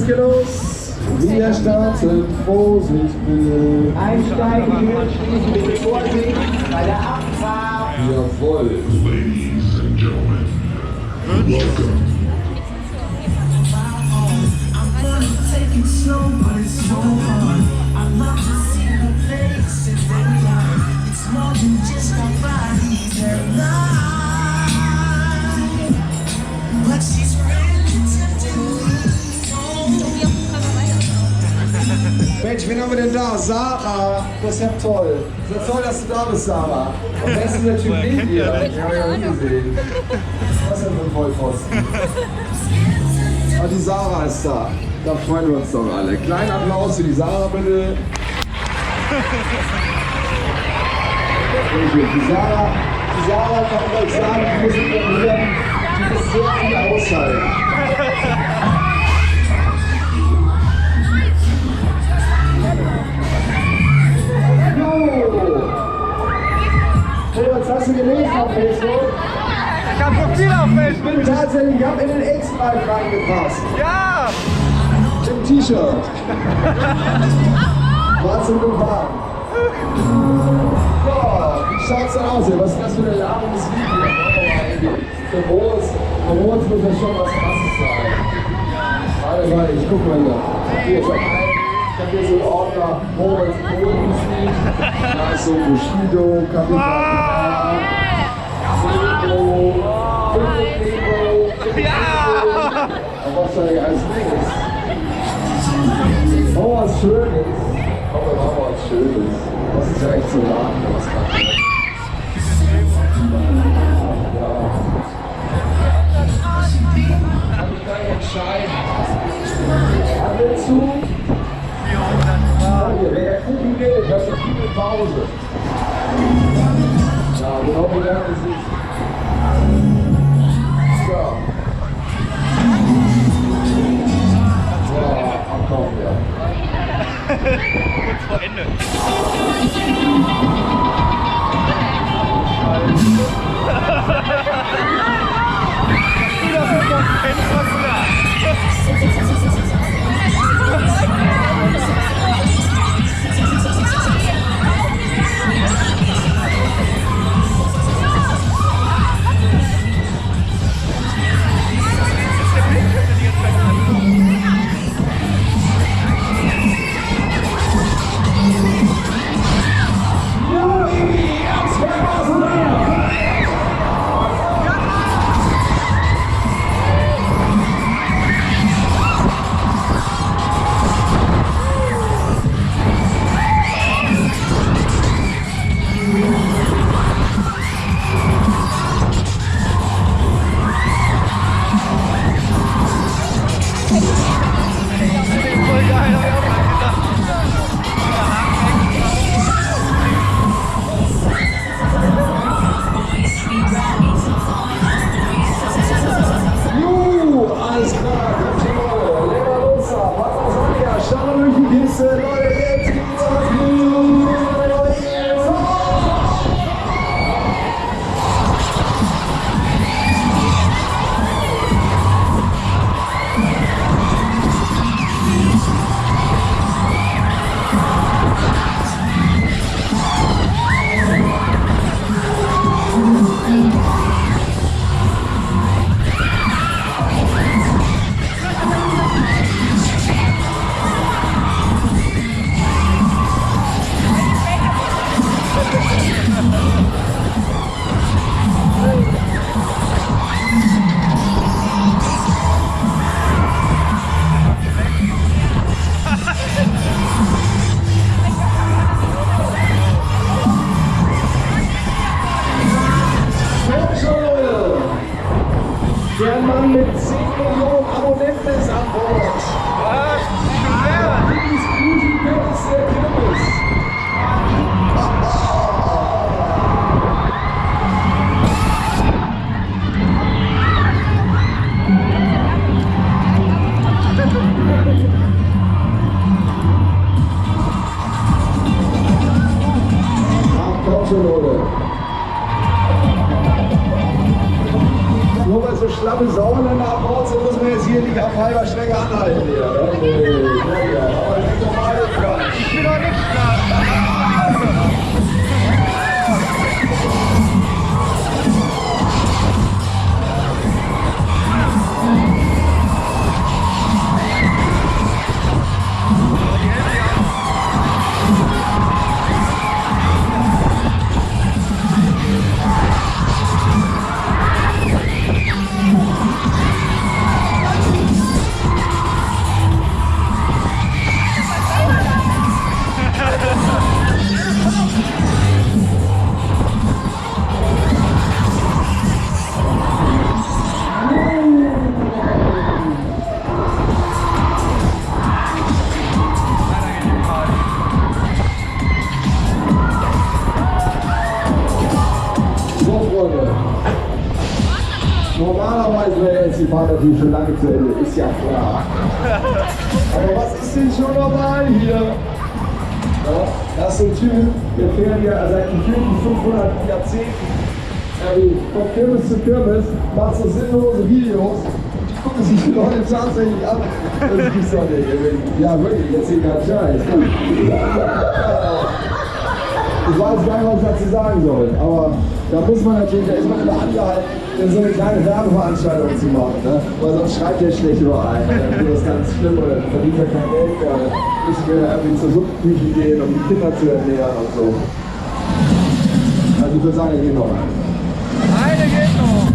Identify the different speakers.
Speaker 1: es geht los. Wir starten. Vorsicht bitte.
Speaker 2: Einsteigen, bitte Vorsicht bei der Abfahrt.
Speaker 1: Jawohl.
Speaker 3: Ladies and gentlemen, welcome.
Speaker 1: Mensch, wen haben wir denn da? Sarah, das ist ja toll. Das ist ja toll, dass du da bist, Sarah. Und wer ist denn der Typ neben dir? Ich habe ja noch gesehen. Was ist denn für ein Vollpfosten? Ah, die Sarah ist da. Da freuen wir uns doch alle. Kleinen Applaus für die Sarah, bitte. Die Sarah kann euch sagen, die muss ignorieren. Die muss sehr viel aushalten. Was hast du gelesen auf Facebook?
Speaker 4: Ich hab Profil auf Facebook.
Speaker 1: Tatsächlich, ich hab in den X-Live reingepasst.
Speaker 4: Ja!
Speaker 1: Im T-Shirt. Schwarz und Bart. So, wie schaut's denn aus hier? Was ist das für eine Ladungsvideo? Für Moritz muss ja schon was Krasses sein. Warte, ich guck mal hier. Ich hab hier so einen Ordner, Moritz Modenflieg, da ist so Bushido, Kapital, Sebo, aber was soll ich als nächstes? Oh, was Schönes. Oh, wir machen was Schönes. Das ist ja echt so lang, was kann ich? Kann ich gar nicht entscheiden. Haben wir zu? Wer Kuchen geht, das ist eine Pause. Ja, genau wie das ist. So. Ja, komm, ja.
Speaker 4: Kurz vor Ende. Du darfst noch kennst, was du da.
Speaker 1: Der Mann mit 10 Millionen Abonnenten ist an Bord.
Speaker 4: Was? Schon mehr?
Speaker 1: Dieses Beauty-Palace der Kirmes. Ach, komm schon, Leute. Nur weil so schlappe Sauerländer an Bord sind, muss man jetzt hier nicht auf halber Strecke anhalten hier. Ja, aber das ist doch mal Quatsch.
Speaker 4: Ich bin doch nicht klar.
Speaker 1: Normalerweise wäre jetzt die Fahrt natürlich schon lange zu Ende, ist ja klar. Aber was ist denn schon normal hier? Ja, das ist ein Typ, der fährt ja seit gefühlten 500 Jahrzehnten von Kirmes zu Kirmes, macht so sinnlose Videos, gucken sich die Leute tatsächlich an. Das gibt's doch nicht. Ja, wirklich, ich erzähl keinen Scheiß. Ich weiß gar nicht, was ich dazu sagen soll, aber da muss man natürlich, da ist man immer angehalten, so eine kleine Werbeveranstaltung zu machen, ne? Weil sonst schreibt der schlecht über einen, dann wird das ganz schlimm, oder verdient er kein Geld mehr, müssen wir irgendwie zur Suppenküche gehen, um die Kinder zu ernähren und so. Also ich würde sagen, hier noch eine.
Speaker 4: Eine geht noch.